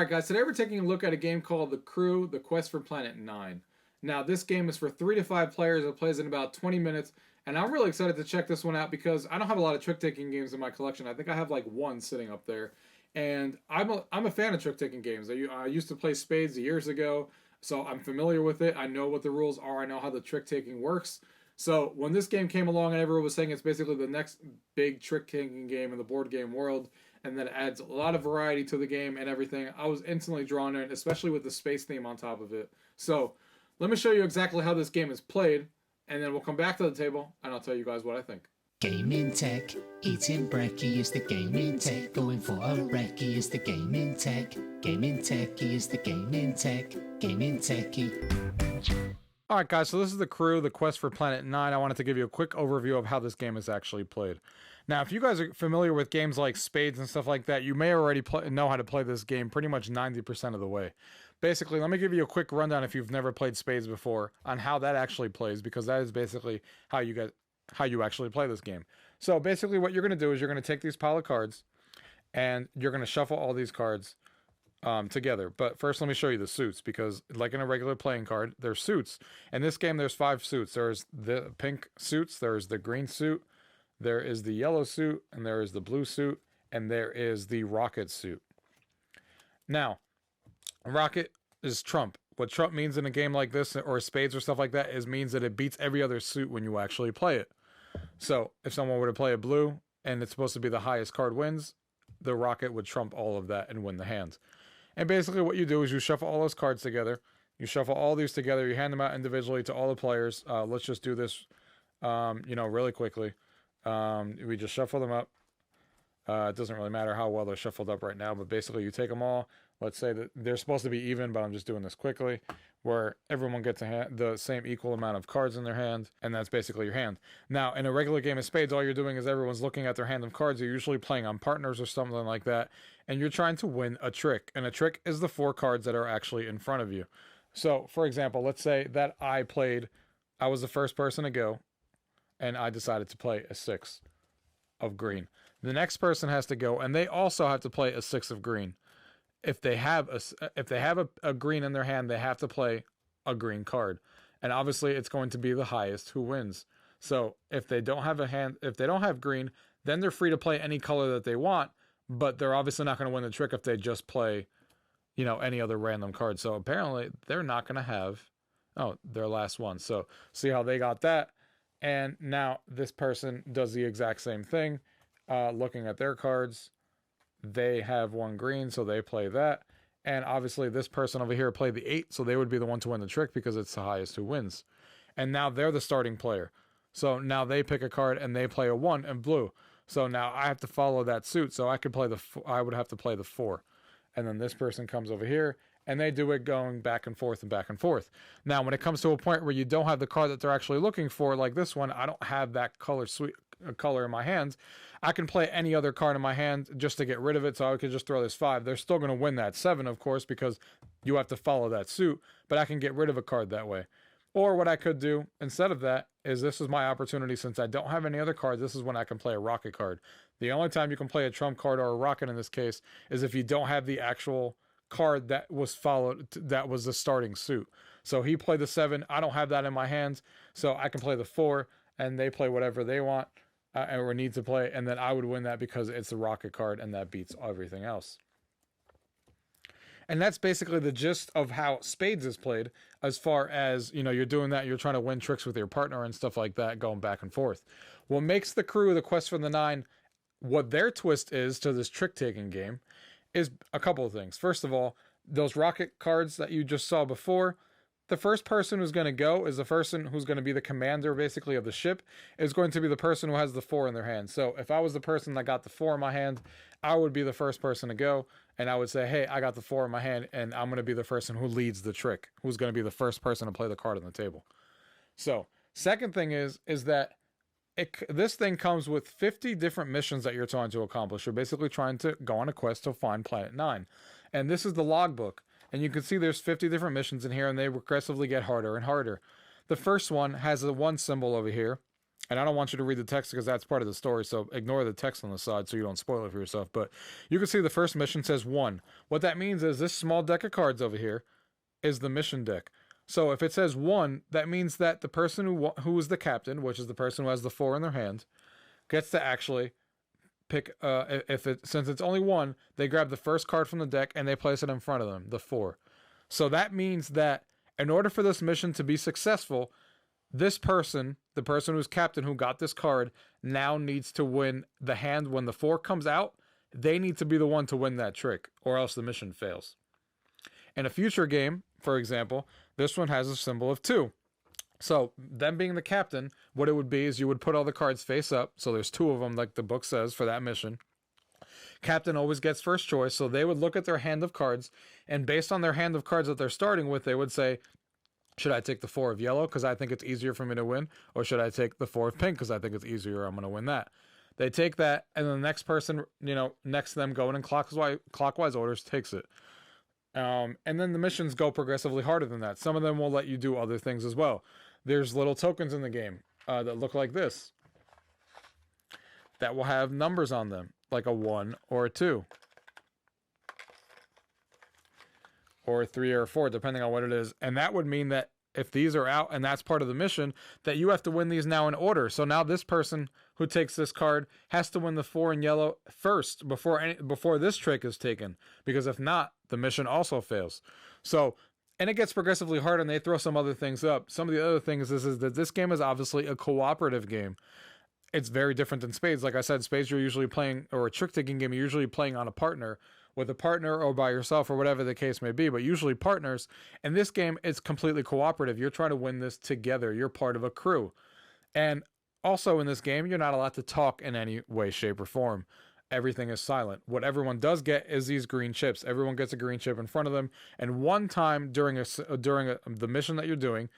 Alright guys, today we're taking a look at a game called The Crew, The Quest for Planet 9. Now this game is for 3 to 5 players, it plays in about 20 minutes, and I'm really excited to check this one out because I don't have a lot of trick-taking games in my collection. I think I have like one sitting up there, and I'm a fan of trick-taking games. I used to play Spades years ago, so I'm familiar with it. I know what the rules are, I know how the trick-taking works. So when this game came along and everyone was saying it's basically the next big trick-taking game in the board game world, and then it adds a lot of variety to the game and everything, I was instantly drawn in, especially with the space theme on top of it. So let me show you exactly how this game is played, and then we'll come back to the table and I'll tell you guys what I think. Gaming tech, eating brekkie is the gaming tech, going for a recce is the gaming tech, gaming techie is the gaming tech, gaming techie. Alright guys, so this is The Crew, The Quest for Planet 9. I wanted to give you a quick overview of how this game is actually played. Now, if you guys are familiar with games like Spades and stuff like that, you may already know how to play this game pretty much 90% of the way. Basically, let me give you a quick rundown if you've never played Spades before on how that actually plays, because that is basically how you actually play this game. So basically what you're going to do is you're going to take these pile of cards and you're going to shuffle all these cards together. But first let me show you the suits, because like in a regular playing card, there's suits. In this game there's 5 suits. There's the pink suits, there's the green suit, there is the yellow suit, and there is the blue suit, and there is the rocket suit. Now, rocket is trump. What trump means in a game like this, or spades or stuff like that, is means that it beats every other suit when you actually play it. So if someone were to play a blue and it's supposed to be the highest card wins, the rocket would trump all of that and win the hand. And basically what you do is you shuffle all those cards together. You shuffle all these together. You hand them out individually to all the players. Let's just do this, really quickly. We just shuffle them up. It doesn't really matter how well they're shuffled up right now, but basically you take them all. Let's say that they're supposed to be even, but I'm just doing this quickly, where everyone gets the same equal amount of cards in their hand, and that's basically your hand. Now, in a regular game of spades, all you're doing is everyone's looking at their hand of cards. You're usually playing on partners or something like that, and you're trying to win a trick. And a trick is the 4 cards that are actually in front of you. So, for example, let's say that I was the first person to go, and I decided to play a 6 of green. The next person has to go, and they also have to play a 6 of green. If they have a green in their hand, they have to play a green card, and obviously it's going to be the highest who wins. So if they don't have green, then they're free to play any color that they want, but they're obviously not going to win the trick if they just play, any other random card. So apparently they're not going to have their last one. So see how they got that, and now this person does the exact same thing. Looking at their cards, they have 1 green, so they play that. And obviously this person over here played the 8, so they would be the one to win the trick because it's the highest who wins. And now they're the starting player. So now they pick a card and they play a 1 in blue. So now I have to follow that suit. So I would have to play the 4. And then this person comes over here and they do it going back and forth and back and forth. Now, when it comes to a point where you don't have the card that they're actually looking for, like this one, I don't have that color in my hand. I can play any other card in my hand just to get rid of it, so I could just throw this 5. They're still going to win that 7, of course, because you have to follow that suit, but I can get rid of a card that way. Or what I could do instead of that is, this is my opportunity. Since I don't have any other cards, this is when I can play a rocket card. The only time you can play a trump card or a rocket in this case is if you don't have the actual card that was the starting suit. So he played the 7, I don't have that in my hands, so I can play the 4, and they play whatever they want or need to play, and then I would win that because it's the rocket card and that beats everything else. And that's basically the gist of how spades is played, as far as, you're doing that, you're trying to win tricks with your partner and stuff like that, going back and forth. What makes The Crew, The Quest for the 9, what their twist is to this trick-taking game, is a couple of things. First of all, those rocket cards that you just saw before, the first person who's going to go is the person who's going to be the commander, basically, of the ship, is going to be the person who has the 4 in their hand. So if I was the person that got the 4 in my hand, I would be the first person to go, and I would say, hey, I got the 4 in my hand, and I'm going to be the person who leads the trick, who's going to be the first person to play the card on the table. So, second thing is that this thing comes with 50 different missions that you're trying to accomplish. You're basically trying to go on a quest to find Planet 9. And this is the logbook. And you can see there's 50 different missions in here, and they progressively get harder and harder. The first one has a 1 symbol over here, And I don't want you to read the text because that's part of the story, so ignore the text on the side so you don't spoil it for yourself. But you can see the first mission says 1. What that means is this small deck of cards over here is the mission deck. So if it says 1, that means that the person who is the captain, which is the person who has the 4 in their hand, gets to actually pick, since it's only 1, they grab the first card from the deck and they place it in front of them, the 4. So that means that in order for this mission to be successful, this person, the person who's captain who got this card, now needs to win the hand. When the 4 comes out, they need to be the one to win that trick, or else the mission fails. In a future game, for example, this one has a symbol of 2. So them being the captain, what it would be is you would put all the cards face up. So there's 2 of them, like the book says, for that mission. Captain always gets first choice, so they would look at their hand of cards, and based on their hand of cards that they're starting with, they would say, should I take the 4 of yellow because I think it's easier for me to win? Or should I take the 4 of pink because I think it's easier, I'm going to win that? They take that, and then the next person, next to them going in clockwise orders takes it. And then the missions go progressively harder than that. Some of them will let you do other things as well. There's little tokens in the game that look like this that will have numbers on them, like a 1 or a 2. Or a 3 or a 4, depending on what it is. And that would mean that if these are out and that's part of the mission, that you have to win these now in order. So now this person who takes this card has to win the 4 in yellow first before this trick is taken. Because if not, the mission also fails. So, and it gets progressively harder, and they throw some other things up. Some of the other things is that this game is obviously a cooperative game. It's very different than Spades. Like I said, Spades you're usually playing, or a trick-taking game, you're usually playing on a partner, with a partner or by yourself or whatever the case may be, but usually partners. In this game, it's completely cooperative. You're trying to win this together. You're part of a crew. And also in this game, you're not allowed to talk in any way, shape, or form. Everything is silent. What everyone does get is these green chips. Everyone gets a green chip in front of them. And one time during the mission that you're doing,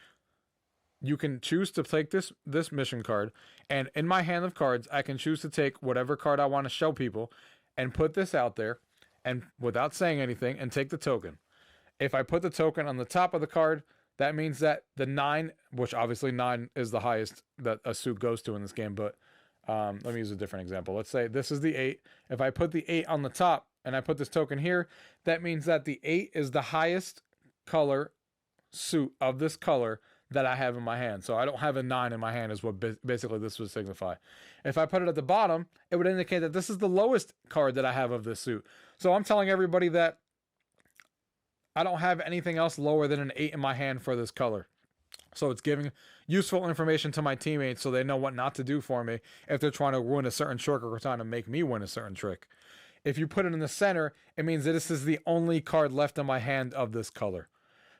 you can choose to take this mission card. And in my hand of cards, I can choose to take whatever card I want to show people and put this out there, and without saying anything, and take the token. If I put the token on the top of the card, that means that the 9, which obviously 9 is the highest that a suit goes to in this game, but let me use a different example. Let's say this is the 8. If I put the 8 on the top and I put this token here, that means that the 8 is the highest color suit of this color that I have in my hand. So I don't have a 9 in my hand is what basically this would signify. If I put it at the bottom, it would indicate that this is the lowest card that I have of this suit. So I'm telling everybody that I don't have anything else lower than an 8 in my hand for this color. So it's giving useful information to my teammates so they know what not to do for me if they're trying to win a certain trick or trying to make me win a certain trick. If you put it in the center, it means that this is the only card left in my hand of this color.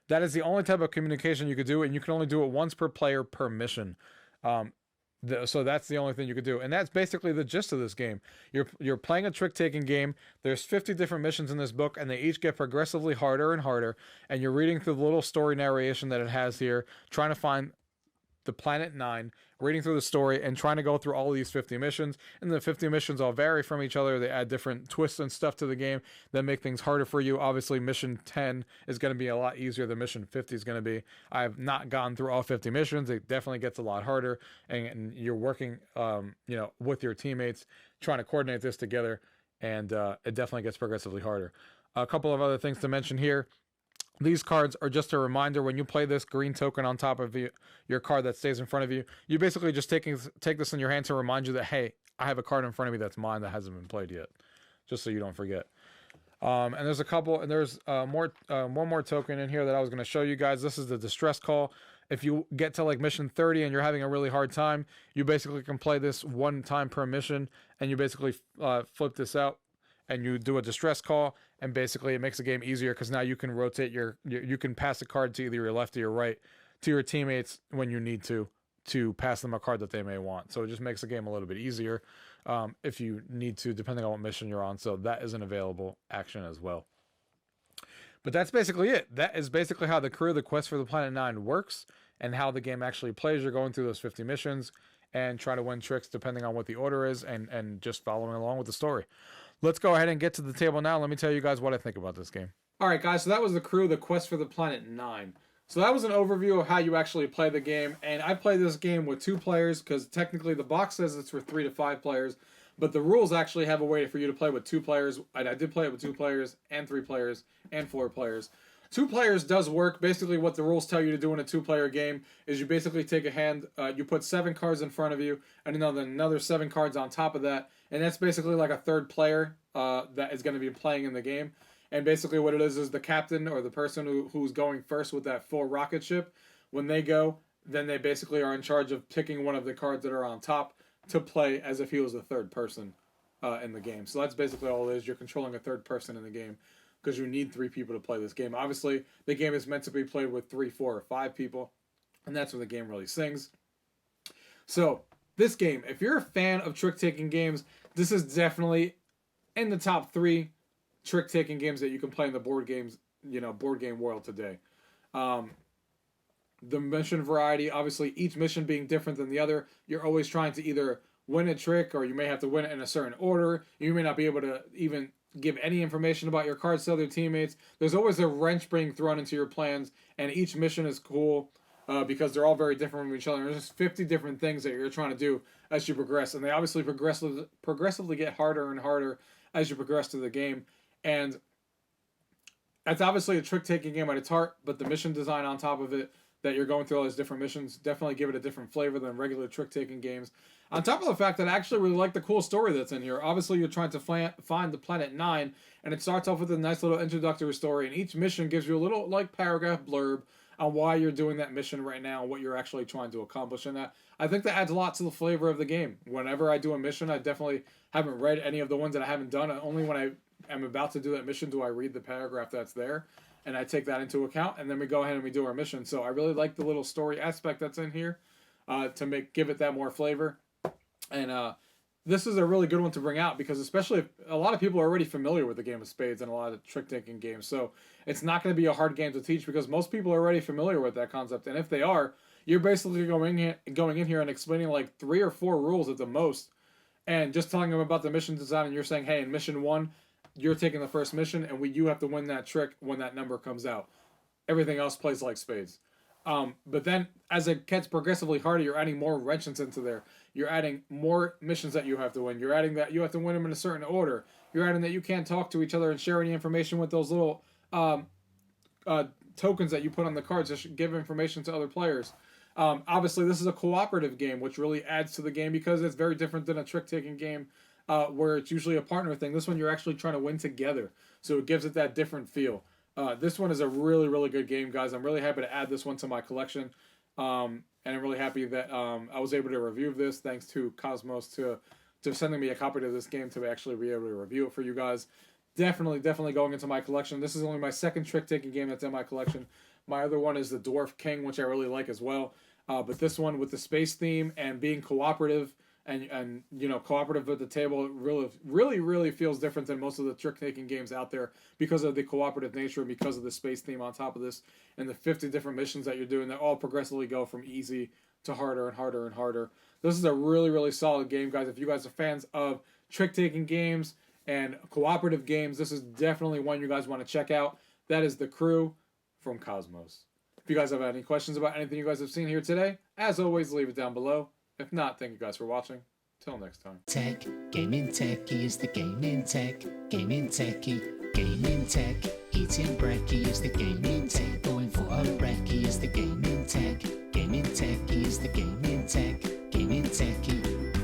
That is the only type of communication you could do, and you can only do it once per player per mission. So that's the only thing you could do. And that's basically the gist of this game. You're playing a trick-taking game. There's 50 different missions in this book, and they each get progressively harder and harder. And you're reading through the little story narration that it has here, trying to find the Planet 9, reading through the story, and trying to go through all of these 50 missions. And the 50 missions all vary from each other. They add different twists and stuff to the game that make things harder for you. Obviously, mission 10 is going to be a lot easier than mission 50 is going to be. I've not gone through all 50 missions. It definitely gets a lot harder, and you're working with your teammates, trying to coordinate this together, and it definitely gets progressively harder. A couple of other things to mention here. These cards are just a reminder when you play this green token on top of your card that stays in front of you. You basically just take this in your hand to remind you that, hey, I have a card in front of me that's mine that hasn't been played yet, just so you don't forget. And there's a couple, and there's one more token in here that I was going to show you guys. This is the distress call. If you get to like mission 30 and you're having a really hard time, you basically can play this one time per mission, and you basically flip this out and you do a distress call, and basically it makes the game easier because now you can rotate you can pass a card to either your left or your right to your teammates when you need to pass them a card that they may want. So it just makes the game a little bit easier if you need to, depending on what mission you're on. So that is an available action as well. But that's basically it. That is basically how the crew, the Quest for the Planet 9 works, and how the game actually plays. You're going through those 50 missions and try to win tricks depending on what the order is, and just following along with the story. Let's go ahead and get to the table now. Let me tell you guys what I think about this game. All right, guys, so that was the crew, the Quest for the Planet 9. So that was an overview of how you actually play the game, and I play this game with 2 players because technically the box says it's for 3 to 5 players, but the rules actually have a way for you to play with 2 players. And I did play it with 2 players and 3 players and 4 players. 2 players does work. Basically, what the rules tell you to do in a 2-player game is you basically take a hand, you put 7 cards in front of you, and another 7 cards on top of that, and that's basically like a third player that is going to be playing in the game. And basically what it is the captain or the person who's going first with that full rocket ship, when they go, then they basically are in charge of picking one of the cards that are on top to play as if he was the third person in the game. So that's basically all it is. You're controlling a third person in the game because you need 3 people to play this game. Obviously, the game is meant to be played with 3, 4, or 5 people, and that's when the game really sings. So this game, if you're a fan of trick-taking games, this is definitely in the top 3 trick-taking games that you can play in the board games, board game world today. The mission variety, obviously each mission being different than the other, you're always trying to either win a trick or you may have to win it in a certain order. You may not be able to even give any information about your cards to other teammates. There's always a wrench being thrown into your plans, and each mission is cool because they're all very different from each other. There's just 50 different things that you're trying to do as you progress, and they obviously progressively get harder and harder as you progress through the game. And it's obviously a trick-taking game at its heart, but the mission design on top of it, that you're going through all these different missions, definitely give it a different flavor than regular trick-taking games. On top of the fact that I actually really like the cool story that's in here. Obviously, you're trying to find the Planet 9, and it starts off with a nice little introductory story, and each mission gives you a little, paragraph blurb on why you're doing that mission right now and what you're actually trying to accomplish in that. I think that adds a lot to the flavor of the game. Whenever I do a mission, I definitely haven't read any of the ones that I haven't done. Only when I am about to do that mission do I read the paragraph that's there, and I take that into account, and then we go ahead and we do our mission. So I really like the little story aspect that's in here to give it that more flavor. And this is a really good one to bring out because especially if a lot of people are already familiar with the game of spades and a lot of trick-taking games. So it's not going to be a hard game to teach because most people are already familiar with that concept. And if they are, you're basically going in here and explaining like 3 or 4 rules at the most and just telling them about the mission design, and you're saying, hey, in mission 1, you're taking the first mission, and you have to win that trick when that number comes out. Everything else plays like spades. But then, as it gets progressively harder, you're adding more wrenches into there. You're adding more missions that you have to win. You're adding that you have to win them in a certain order. You're adding that you can't talk to each other and share any information with those little tokens that you put on the cards that should give information to other players. Obviously, this is a cooperative game, which really adds to the game because it's very different than a trick-taking game where it's usually a partner thing. This one, you're actually trying to win together, so it gives it that different feel. This one is a really, really good game, guys. I'm really happy to add this one to my collection, and I'm really happy that I was able to review this thanks to Cosmos to sending me a copy of this game to actually be able to review it for you guys. Definitely going into my collection. This is only my second trick-taking game that's in my collection. My other one is the Dwarf King, which I really like as well. But this one with the space theme and being cooperative and cooperative at the table really feels different than most of the trick-taking games out there because of the cooperative nature and because of the space theme on top of this and the 50 different missions that you're doing that all progressively go from easy to harder and harder and harder. This is a really solid game, guys. If you guys are fans of trick-taking games and cooperative games, this is definitely one you guys want to check out. That is The Crew from Cosmos. If you guys have any questions about anything you guys have seen here today, as always, leave it down below. If not, thank you guys for watching. Till next time. Tech, UrGamingTechie is the gaming tech. UrGamingTechie, gaming tech. Eating brekkie is the gaming tech. Going for a recce is the gaming tech. UrGamingTechie is the gaming tech. UrGamingTechie.